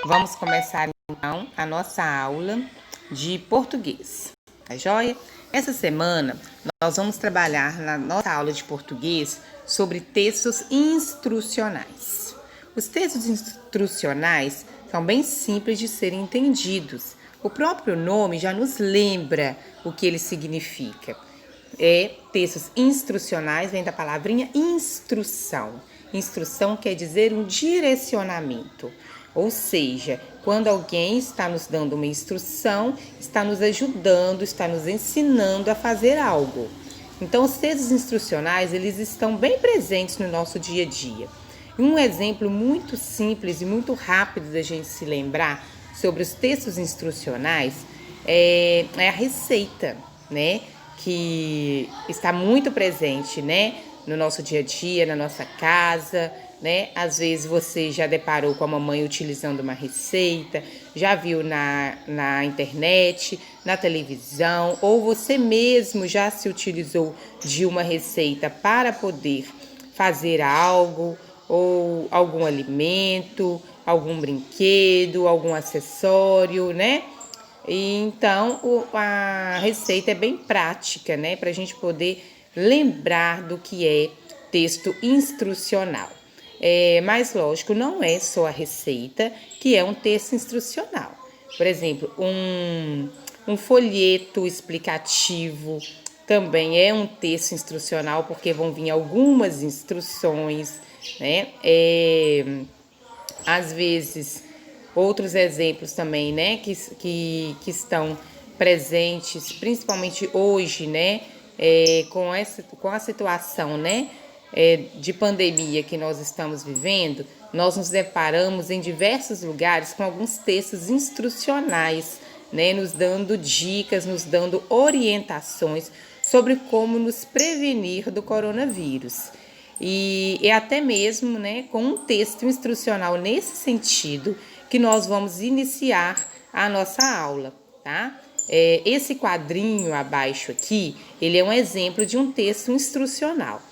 Vamos começar então a nossa aula de português, tá joia? Essa semana nós vamos trabalhar na nossa aula de português sobre textos instrucionais. Os textos instrucionais são bem simples de serem entendidos. O próprio nome já nos lembra o que ele significa. Textos instrucionais vem da palavrinha instrução. Instrução quer dizer um direcionamento. Ou seja, quando alguém está nos dando uma instrução, está nos ajudando, está nos ensinando a fazer algo. Então, os textos instrucionais, eles estão bem presentes no nosso dia a dia. Um exemplo muito simples e muito rápido da gente se lembrar sobre os textos instrucionais é a receita, né? Que está muito presente, né? No nosso dia a dia, na nossa casa, né? Às vezes você já deparou com a mamãe utilizando uma receita, já viu na internet, na televisão, ou você mesmo já se utilizou de uma receita para poder fazer algo, ou algum alimento, algum brinquedo, algum acessório, né? Então, a receita é bem prática, né? Para a gente poder lembrar do que é texto instrucional. Mas, lógico, não é só a receita que é um texto instrucional. Por exemplo, um folheto explicativo também é um texto instrucional, porque vão vir algumas instruções, né? Às vezes, outros exemplos também, né, que estão presentes, principalmente hoje, né, com a situação, né, de pandemia que nós estamos vivendo, nós nos deparamos em diversos lugares com alguns textos instrucionais, né, nos dando dicas, nos dando orientações sobre como nos prevenir do coronavírus. E até mesmo, né, com um texto instrucional nesse sentido que nós vamos iniciar a nossa aula, tá? Esse quadrinho abaixo aqui, ele é um exemplo de um texto instrucional.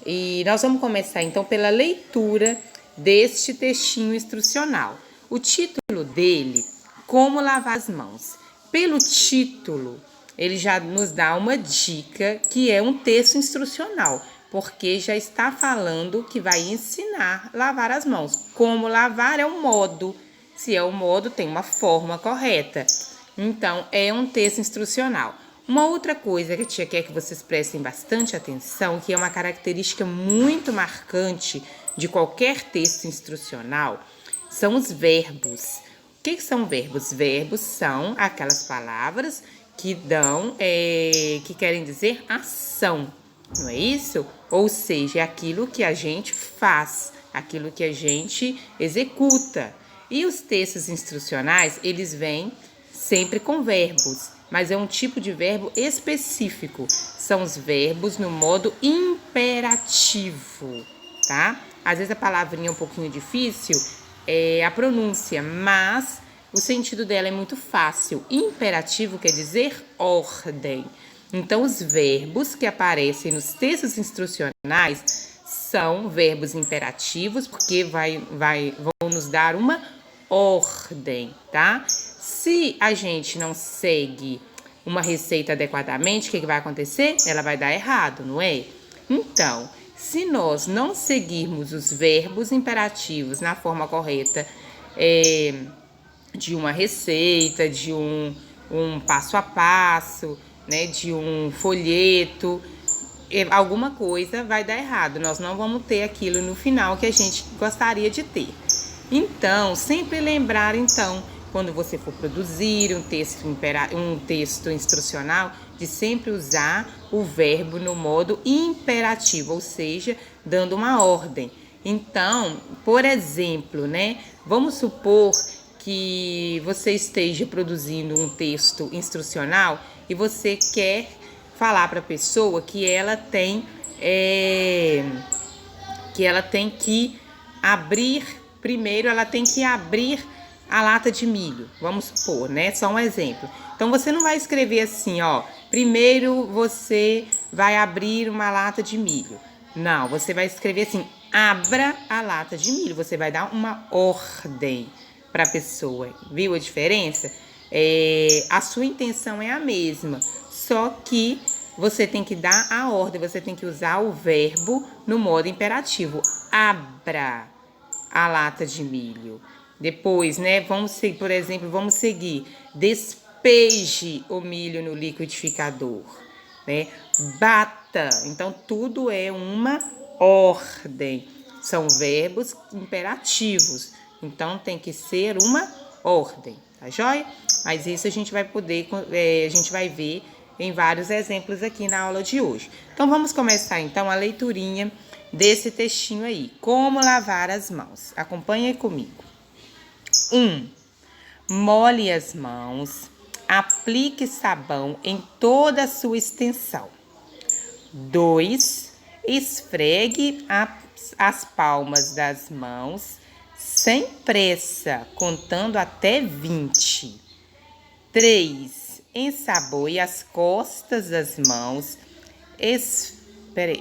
E nós vamos começar então pela leitura deste textinho instrucional. O título dele, Como Lavar as Mãos. Pelo título, ele já nos dá uma dica que é um texto instrucional, porque já está falando que vai ensinar a lavar as mãos. Como lavar é um modo. Se é o modo, tem uma forma correta. Então, é um texto instrucional. Uma outra coisa que a tia quer que vocês prestem bastante atenção, que é uma característica muito marcante de qualquer texto instrucional, são os verbos. O que são verbos? Verbos são aquelas palavras que que querem dizer ação, não é isso? Ou seja, é aquilo que a gente faz, aquilo que a gente executa. E os textos instrucionais, eles vêm sempre com verbos, mas é um tipo de verbo específico. São os verbos no modo imperativo, tá? Às vezes a palavrinha é um pouquinho difícil, a pronúncia, mas o sentido dela é muito fácil. Imperativo quer dizer ordem. Então, os verbos que aparecem nos textos instrucionais são verbos imperativos, porque vão nos dar uma ordem, tá? Se a gente não segue uma receita adequadamente, o que vai acontecer? Ela vai dar errado, não é? Então, se nós não seguirmos os verbos imperativos na forma correta, de uma receita, de um passo a passo, né, de um folheto, alguma coisa vai dar errado. Nós não vamos ter aquilo no final que a gente gostaria de ter. Então, sempre lembrar, então, quando você for produzir um texto instrucional, de sempre usar o verbo no modo imperativo, ou seja, dando uma ordem. Então, por exemplo, né, vamos supor que você esteja produzindo um texto instrucional e você quer falar para a pessoa que ela tem que abrir, primeiro ela tem que abrir a lata de milho, vamos supor, né? Só um exemplo. Então, você não vai escrever assim, ó, primeiro você vai abrir uma lata de milho. Não, você vai escrever assim, abra a lata de milho, você vai dar uma ordem, para a pessoa. Viu a diferença? A sua intenção é a mesma, só que você tem que dar a ordem, você tem que usar o verbo no modo imperativo. Abra a lata de milho. Depois, né, por exemplo, vamos seguir. Despeje o milho no liquidificador, né? Bata. Então, tudo é uma ordem. São verbos imperativos. Então, tem que ser uma ordem, tá joia? Mas isso a gente vai ver em vários exemplos aqui na aula de hoje. Então, vamos começar então a leiturinha desse textinho aí. Como lavar as mãos. Acompanha comigo. 1. Molhe as mãos. Aplique sabão em toda a sua extensão. 2. Esfregue as palmas das mãos sem pressa, contando até 20. 3. Ensaboe as costas das mãos.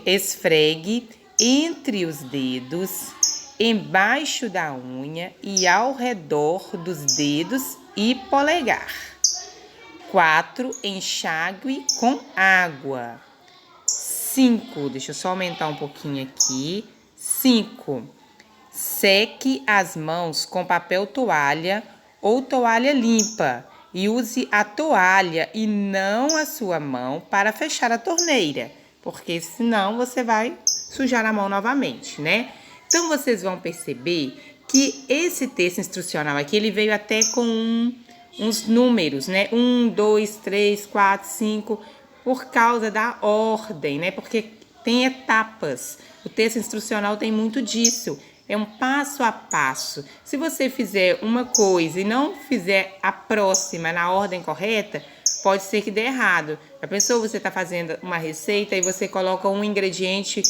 Esfregue entre os dedos, embaixo da unha e ao redor dos dedos e polegar. 4. Enxague com água. 5. Deixa eu só aumentar um pouquinho aqui. 5. Seque as mãos com papel toalha ou toalha limpa e use a toalha e não a sua mão para fechar a torneira, porque senão você vai sujar a mão novamente, né? Então, vocês vão perceber que esse texto instrucional aqui, ele veio até com uns números, né? 1, 2, 3, 4, 5, por causa da ordem, né? Porque tem etapas. O texto instrucional tem muito disso. É um passo a passo. Se você fizer uma coisa e não fizer a próxima na ordem correta, pode ser que dê errado. Já pensou, você está fazendo uma receita e você coloca um ingrediente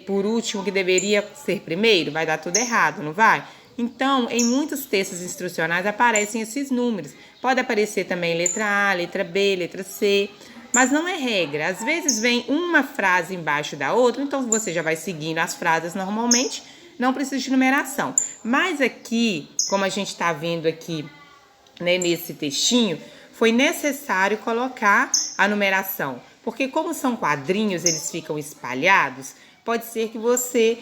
por último que deveria ser primeiro? Vai dar tudo errado, não vai? Então, em muitos textos instrucionais aparecem esses números. Pode aparecer também letra A, letra B, letra C, mas não é regra. Às vezes vem uma frase embaixo da outra, então você já vai seguindo as frases normalmente, não precisa de numeração. Mas aqui, como a gente está vendo aqui, né, nesse textinho, foi necessário colocar a numeração, porque como são quadrinhos, eles ficam espalhados, pode ser que você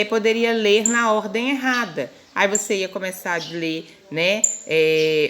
poderia ler na ordem errada. Aí você ia começar a ler, né,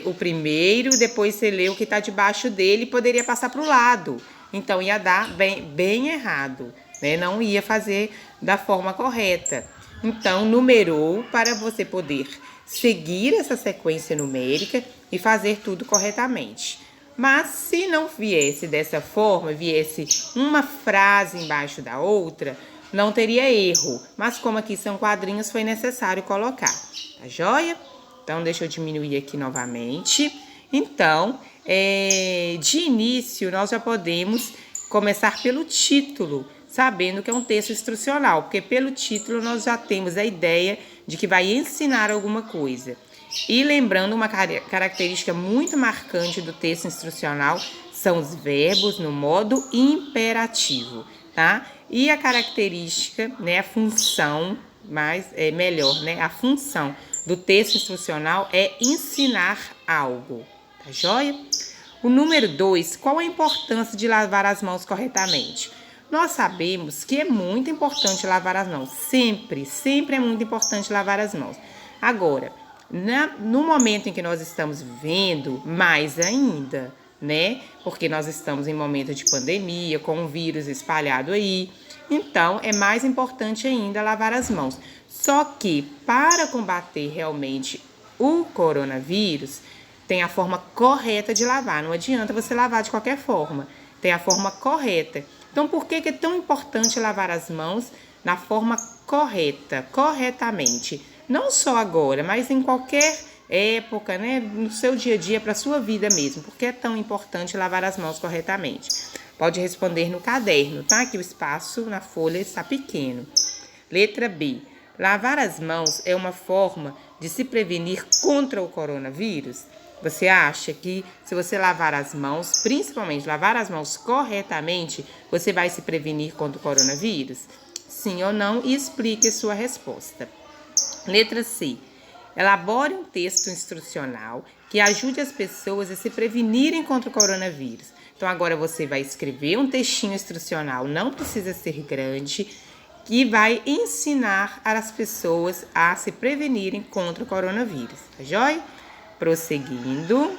o primeiro, depois você lê o que está debaixo dele e poderia passar para o lado. Então ia dar bem errado, né? Não ia fazer da forma correta. Então, numerou para você poder seguir essa sequência numérica e fazer tudo corretamente. Mas se não viesse dessa forma, viesse uma frase embaixo da outra, não teria erro. Mas como aqui são quadrinhos, foi necessário colocar. Tá joia? Então, deixa eu diminuir aqui novamente. Então, de início, nós já podemos começar pelo título, sabendo que é um texto instrucional, porque pelo título nós já temos a ideia de que vai ensinar alguma coisa. E lembrando, uma característica muito marcante do texto instrucional são os verbos no modo imperativo, tá? E a característica, né, a função, a função do texto instrucional é ensinar algo, tá joia? O número 2, qual a importância de lavar as mãos corretamente? Nós sabemos que é muito importante lavar as mãos, sempre é muito importante lavar as mãos. Agora, no momento em que nós estamos vivendo, mais ainda, né? Porque nós estamos em momento de pandemia, com o vírus espalhado aí, então é mais importante ainda lavar as mãos. Só que para combater realmente o coronavírus, tem a forma correta de lavar, não adianta você lavar de qualquer forma, tem a forma correta. Então, por que é tão importante lavar as mãos na forma correta, corretamente? Não só agora, mas em qualquer época, né? No seu dia a dia, para a sua vida mesmo. Por que é tão importante lavar as mãos corretamente? Pode responder no caderno, tá? Que o espaço na folha está pequeno. Letra B. Lavar as mãos é uma forma de se prevenir contra o coronavírus? Você acha que se você lavar as mãos, principalmente lavar as mãos corretamente, você vai se prevenir contra o coronavírus? Sim ou não? E explique a sua resposta. Letra C. Elabore um texto instrucional que ajude as pessoas a se prevenirem contra o coronavírus. Então, agora você vai escrever um textinho instrucional, não precisa ser grande, que vai ensinar as pessoas a se prevenirem contra o coronavírus, tá joia? Prosseguindo.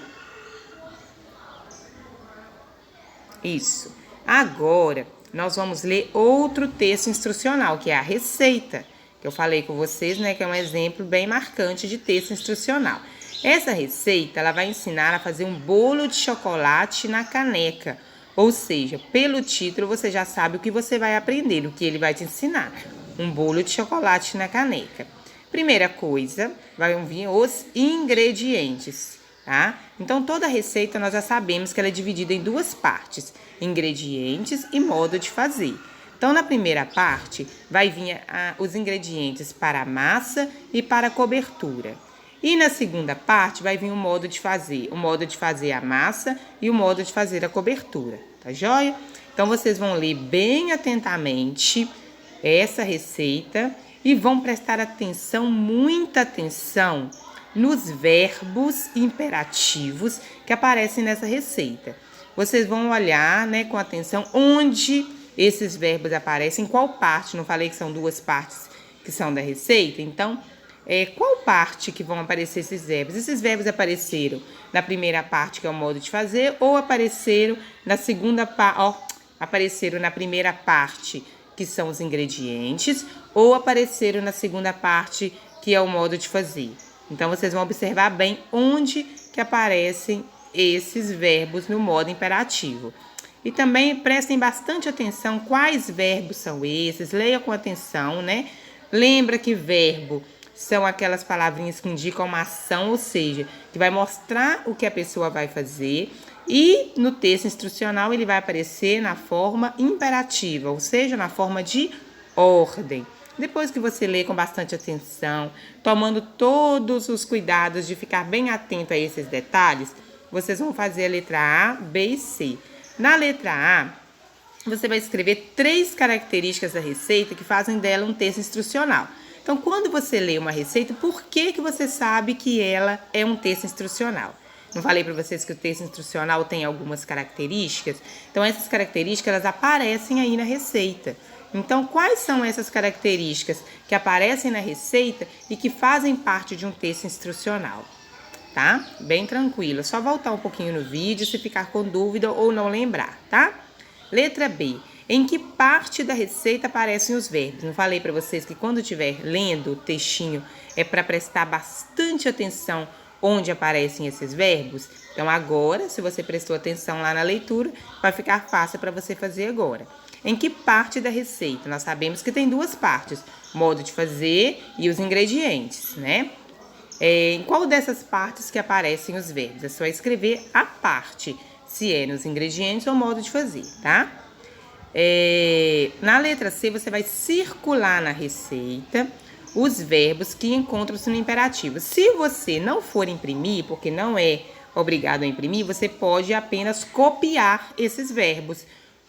Isso. Agora, nós vamos ler outro texto instrucional, que é a receita, que eu falei com vocês, né, que é um exemplo bem marcante de texto instrucional. Essa receita, ela vai ensinar a fazer um bolo de chocolate na caneca. Ou seja, pelo título você já sabe o que você vai aprender, o que ele vai te ensinar. Um bolo de chocolate na caneca. Primeira coisa, vão vir os ingredientes, tá? Então, toda a receita nós já sabemos que ela é dividida em duas partes, ingredientes e modo de fazer. Então, na primeira parte, vai vir os ingredientes para a massa e para a cobertura. E na segunda parte, vai vir o modo de fazer a massa e o modo de fazer a cobertura, tá joia? Então, vocês vão ler bem atentamente essa receita e vão prestar atenção, muita atenção, nos verbos imperativos que aparecem nessa receita. Vocês vão olhar, né, com atenção onde esses verbos aparecem, em qual parte. Não falei que são duas partes que são da receita? Então, qual parte que vão aparecer esses verbos? Esses verbos apareceram na primeira parte, que é o modo de fazer, ou apareceram na segunda parte, apareceram na primeira parte, que são os ingredientes, ou apareceram na segunda parte, que é o modo de fazer. Então, vocês vão observar bem onde que aparecem esses verbos no modo imperativo. E também prestem bastante atenção quais verbos são esses, leia com atenção, né? Lembra que verbo são aquelas palavrinhas que indicam uma ação, ou seja, que vai mostrar o que a pessoa vai fazer. E no texto instrucional ele vai aparecer na forma imperativa, ou seja, na forma de ordem. Depois que você lê com bastante atenção, tomando todos os cuidados de ficar bem atento a esses detalhes, vocês vão fazer a letra A, B e C. Na letra A, você vai escrever 3 características da receita que fazem dela um texto instrucional. Então, quando você lê uma receita, por que você sabe que ela é um texto instrucional? Não falei para vocês que o texto instrucional tem algumas características? Então, essas características elas aparecem aí na receita. Então, quais são essas características que aparecem na receita e que fazem parte de um texto instrucional? Tá? Bem tranquilo. É só voltar um pouquinho no vídeo se ficar com dúvida ou não lembrar, tá? Letra B. Em que parte da receita aparecem os verbos? Não falei para vocês que quando estiver lendo o textinho é para prestar bastante atenção onde aparecem esses verbos? Então, agora, se você prestou atenção lá na leitura, vai ficar fácil para você fazer agora. Em que parte da receita? Nós sabemos que tem 2 partes, modo de fazer e os ingredientes, né? Em qual dessas partes que aparecem os verbos? É só escrever a parte, se é nos ingredientes ou modo de fazer, tá? Na letra C, você vai circular na receita os verbos que encontram-se no imperativo. Se você não for imprimir, porque não é obrigado a imprimir, você pode apenas copiar esses verbos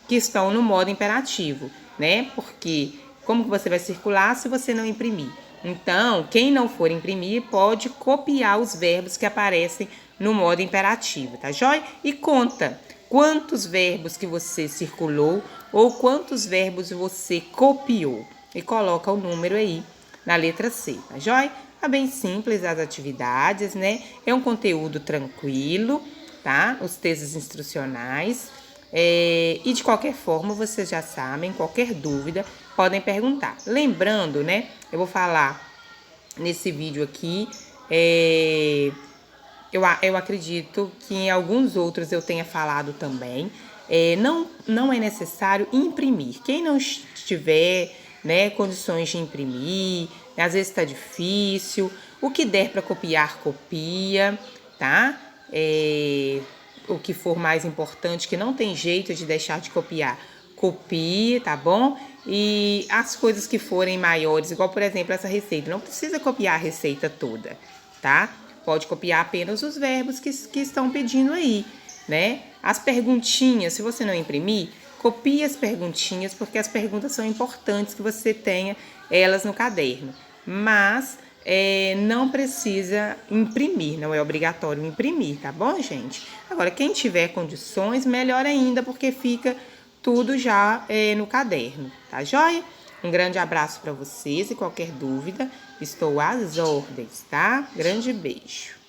que estão no modo imperativo, né? Porque como que você vai circular se você não imprimir? Então, quem não for imprimir pode copiar os verbos que aparecem no modo imperativo, tá joia? E conta quantos verbos que você circulou ou quantos verbos você copiou. E coloca o número aí na letra C, tá joia? É bem simples as atividades, né? É um conteúdo tranquilo, tá? Os textos instrucionais. E de qualquer forma, vocês já sabem, qualquer dúvida, podem perguntar. Lembrando, né? Eu vou falar nesse vídeo aqui, eu acredito que em alguns outros eu tenha falado também. Não é necessário imprimir. Quem não tiver, né, condições de imprimir, às vezes está difícil, o que der para copiar, copia, tá? O que for mais importante, que não tem jeito de deixar de copiar, copie, tá bom? E as coisas que forem maiores, igual por exemplo essa receita, não precisa copiar a receita toda, tá? Pode copiar apenas os verbos que estão pedindo aí, né? As perguntinhas, se você não imprimir, copie as perguntinhas, porque as perguntas são importantes que você tenha elas no caderno. Mas não precisa imprimir, não é obrigatório imprimir, tá bom, gente? Agora, quem tiver condições, melhor ainda, porque fica tudo já no caderno, tá joia? Um grande abraço para vocês e qualquer dúvida, estou às ordens, tá? Grande beijo.